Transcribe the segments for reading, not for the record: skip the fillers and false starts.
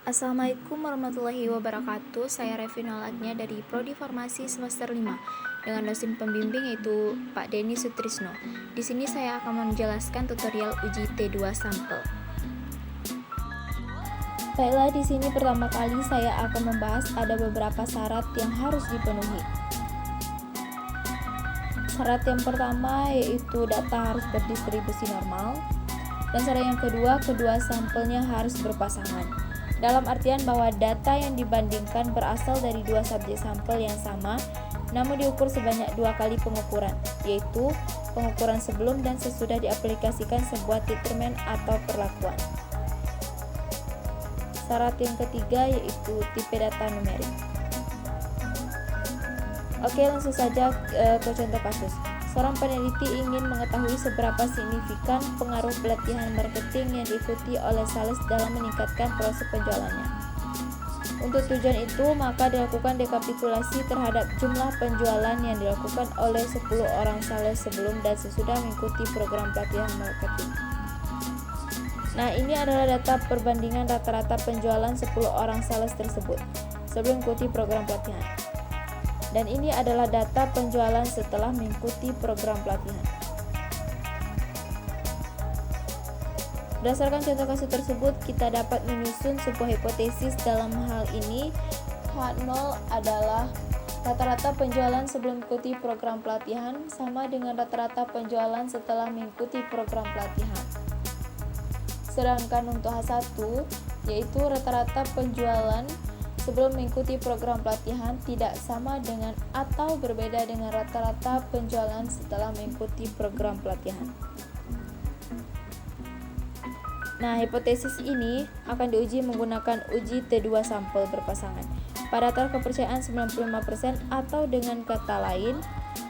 Assalamualaikum warahmatullahi wabarakatuh. Saya Revina Latnya dari Prodi Farmasi semester 5 dengan dosen pembimbing yaitu Pak Denny Sutrisno. Di sini saya akan menjelaskan tutorial uji T2 sampel. Baiklah, di sini pertama kali saya akan membahas ada beberapa syarat yang harus dipenuhi. Syarat yang pertama yaitu data harus berdistribusi normal. Dan syarat yang kedua sampelnya harus berpasangan. Dalam artian bahwa data yang dibandingkan berasal dari dua subjek sampel yang sama, namun diukur sebanyak 2 kali pengukuran, yaitu pengukuran sebelum dan sesudah diaplikasikan sebuah treatment atau perlakuan. Syarat yang ketiga yaitu tipe data numerik. Oke, langsung saja ke contoh kasus. Seorang peneliti ingin mengetahui seberapa signifikan pengaruh pelatihan marketing yang diikuti oleh sales dalam meningkatkan proses penjualannya. Untuk tujuan itu, maka dilakukan dekapitulasi terhadap jumlah penjualan yang dilakukan oleh 10 orang sales sebelum dan sesudah mengikuti program pelatihan marketing. Nah, ini adalah data perbandingan rata-rata penjualan 10 orang sales tersebut sebelum mengikuti program pelatihan. Dan ini adalah data penjualan setelah mengikuti program pelatihan. Berdasarkan contoh kasus tersebut, kita dapat menyusun sebuah hipotesis. Dalam hal ini, H0 adalah rata-rata penjualan sebelum mengikuti program pelatihan sama dengan rata-rata penjualan setelah mengikuti program pelatihan. Sedangkan untuk H1, yaitu rata-rata penjualan sebelum mengikuti program pelatihan tidak sama dengan atau berbeda dengan rata-rata penjualan setelah mengikuti program pelatihan. Nah, hipotesis ini akan diuji menggunakan uji T2 sampel berpasangan pada taraf kepercayaan 95% atau dengan kata lain,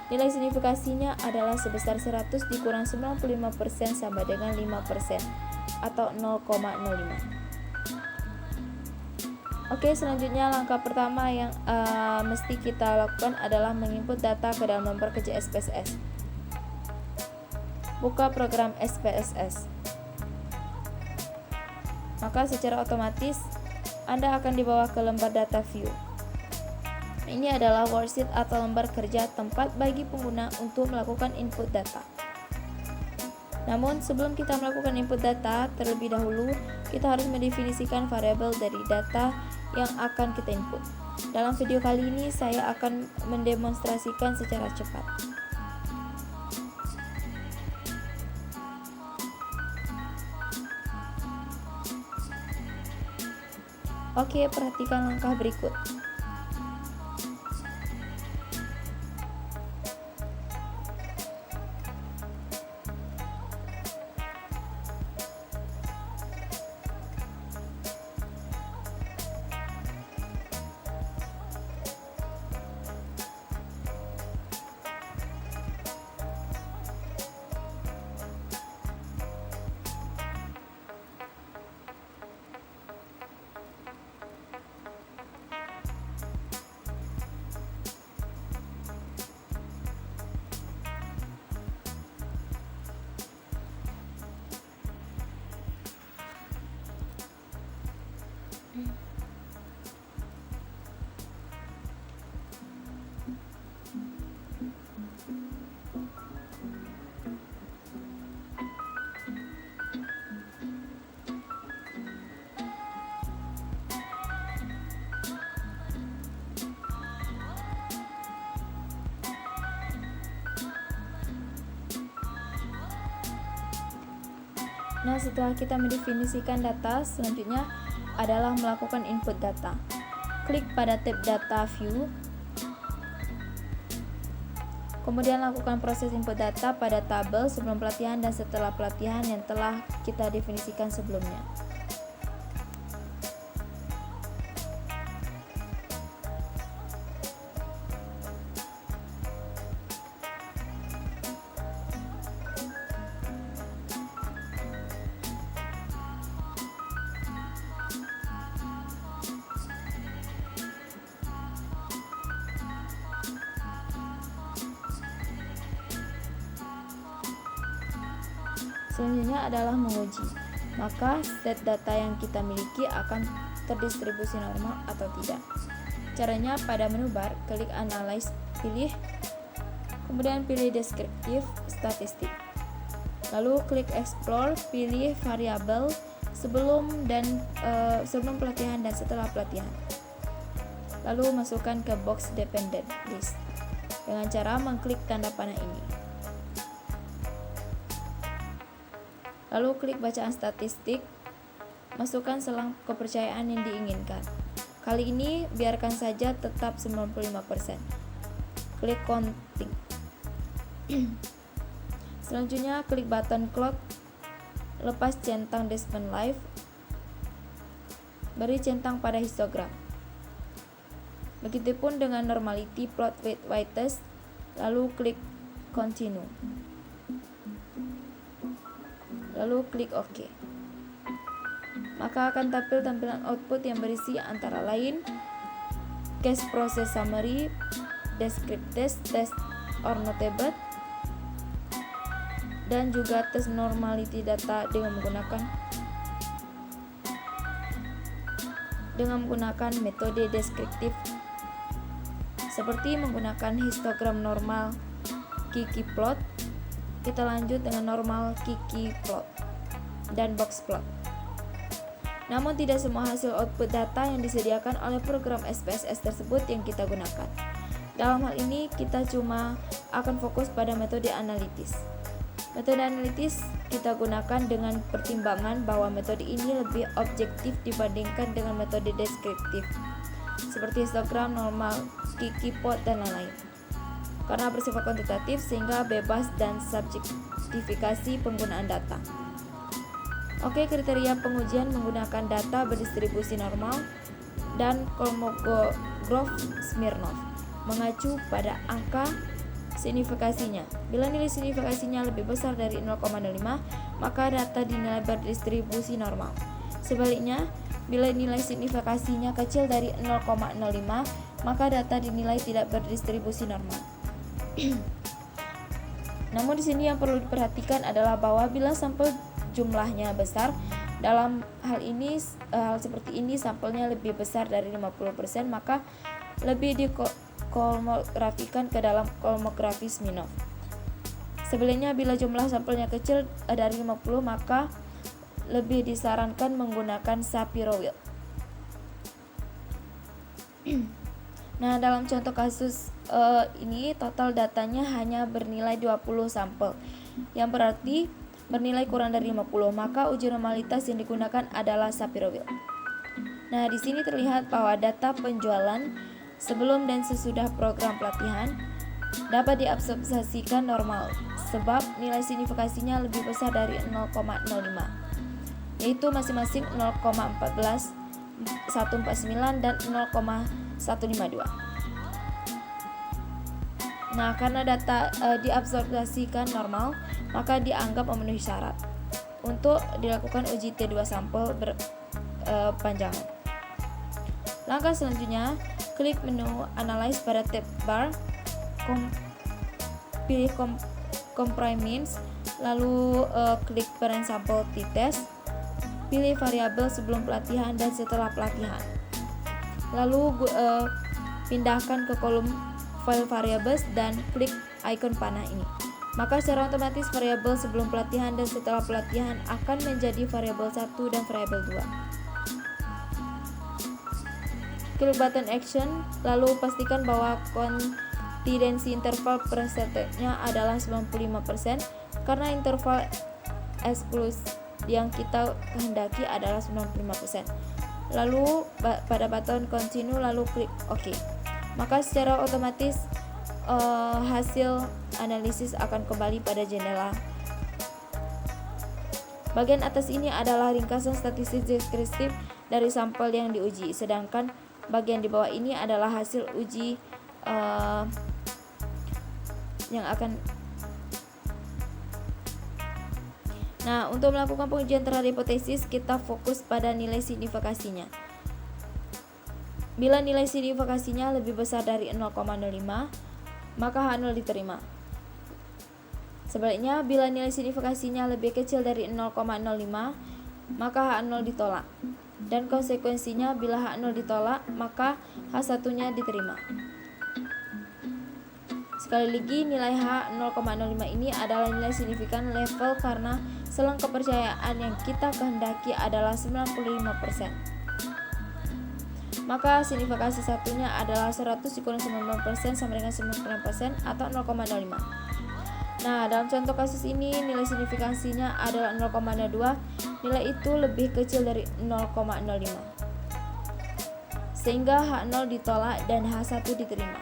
nilai signifikasinya adalah sebesar 100 dikurang 95% sama dengan 5% atau 0,05. Oke, selanjutnya langkah pertama yang mesti kita lakukan adalah menginput data ke dalam lembar kerja SPSS. Buka program SPSS. Maka secara otomatis Anda akan dibawa ke lembar data view. Ini adalah worksheet atau lembar kerja tempat bagi pengguna untuk melakukan input data. Namun sebelum kita melakukan input data, terlebih dahulu kita harus mendefinisikan variabel dari data yang akan kita input. Dalam video kali ini saya akan mendemonstrasikan secara cepat. Oke, perhatikan langkah berikut. Nah, setelah kita mendefinisikan data, selanjutnya adalah melakukan input data. Klik pada tab data view. Kemudian lakukan proses input data pada tabel sebelum pelatihan dan setelah pelatihan yang telah kita definisikan sebelumnya. Selanjutnya adalah menguji. maka set data yang kita miliki akan terdistribusi normal atau tidak. Caranya pada menu bar, klik Analyze, kemudian pilih Deskriptif Statistik. Lalu klik Explore, pilih variabel sebelum pelatihan dan setelah pelatihan. Lalu masukkan ke box Dependent List dengan cara mengklik tanda panah ini. Lalu klik bacaan statistik, masukkan selang kepercayaan yang diinginkan. Kali ini biarkan saja tetap 95%. Klik Counting. Selanjutnya klik button Clock, lepas centang Desmond Live, beri centang pada histogram. Begitupun dengan normality plot with weights, lalu klik Continue. Lalu klik OK. Maka akan tampil tampilan output yang berisi antara lain case process summary, descriptive test or notable, dan juga tes normality data dengan menggunakan metode deskriptif seperti menggunakan histogram normal Kiki plot. Kita lanjut dengan normal Kiki plot dan box plot. Namun tidak semua hasil output data yang disediakan oleh program SPSS tersebut yang kita gunakan. Dalam hal ini kita cuma akan fokus pada metode analitis. Metode analitis kita gunakan dengan pertimbangan bahwa metode ini lebih objektif dibandingkan dengan metode deskriptif seperti histogram, normal, Kiki plot, dan lain-lain. Karena bersifat kuantitatif sehingga bebas dan subjektifikasi penggunaan data. Oke, kriteria pengujian menggunakan data berdistribusi normal dan Kolmogorov-Smirnov mengacu pada angka signifikasinya. Bila nilai signifikasinya lebih besar dari 0,05, maka data dinilai berdistribusi normal. Sebaliknya, bila nilai signifikasinya kecil dari 0,05, maka data dinilai tidak berdistribusi normal. Namun di sini yang perlu diperhatikan adalah bahwa bila sampel jumlahnya besar, dalam hal seperti ini sampelnya lebih besar dari 50%, maka lebih dikolmografikan ke dalam kolmografi Smirnov. Sebaliknya bila jumlah sampelnya kecil dari 50, maka lebih disarankan menggunakan Shapiro-Wilk. Nah, dalam contoh kasus ini total datanya hanya bernilai 20 sampel, yang berarti bernilai kurang dari 50, maka uji normalitas yang digunakan adalah Shapiro-Wilk. Nah, di sini terlihat bahwa data penjualan sebelum dan sesudah program pelatihan dapat diabsorpsikan normal sebab nilai signifikasinya lebih besar dari 0,05, yaitu masing-masing 0,14, 149 dan 0,152. Nah, karena data diabsorpsikan normal, maka dianggap memenuhi syarat untuk dilakukan uji T2 sampel berpanjangan. Langkah selanjutnya, klik menu Analyze pada tab bar, pilih Compriments, lalu klik Parent Sample T-Test, pilih variabel sebelum pelatihan dan setelah pelatihan. Lalu pindahkan ke kolom File Variables dan klik ikon panah ini. Maka secara otomatis variabel sebelum pelatihan dan setelah pelatihan akan menjadi variabel 1 dan variabel 2. Klik button Action, lalu pastikan bahwa confidence interval persentasenya adalah 95% karena interval eksklus yang kita kehendaki adalah 95%. Lalu pada button Continue, lalu klik OK. Maka secara otomatis hasil analisis akan kembali pada jendela. Bagian atas ini adalah ringkasan statistik deskriptif dari sampel yang diuji, sedangkan bagian di bawah ini adalah hasil uji yang akan. Nah, untuk melakukan pengujian terhadap hipotesis, kita fokus pada nilai signifikasinya. Bila nilai signifikasinya lebih besar dari 0,05, maka H0 diterima. Sebaliknya, bila nilai signifikasinya lebih kecil dari 0,05, maka H0 ditolak. Dan konsekuensinya bila H0 ditolak, maka H1-nya diterima. Sekali lagi, nilai H 0,05 ini adalah nilai signifikan level karena selang kepercayaan yang kita kehendaki adalah 95%. Maka signifikasi satunya adalah 100 dikurang 90% sama dengan 90% atau 0,05. Nah, dalam contoh kasus ini nilai signifikansinya adalah 0,02. Nilai itu lebih kecil dari 0,05. Sehingga H0 ditolak dan H1 diterima.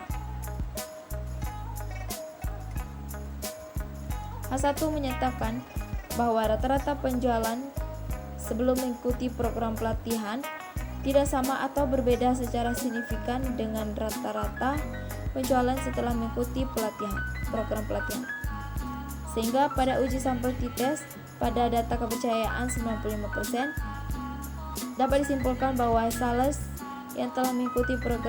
H1 menyatakan bahwa rata-rata penjualan sebelum mengikuti program pelatihan tidak sama atau berbeda secara signifikan dengan rata-rata penjualan setelah mengikuti program pelatihan. Sehingga pada uji sampel t-test pada data kepercayaan 95% dapat disimpulkan bahwa sales yang telah mengikuti program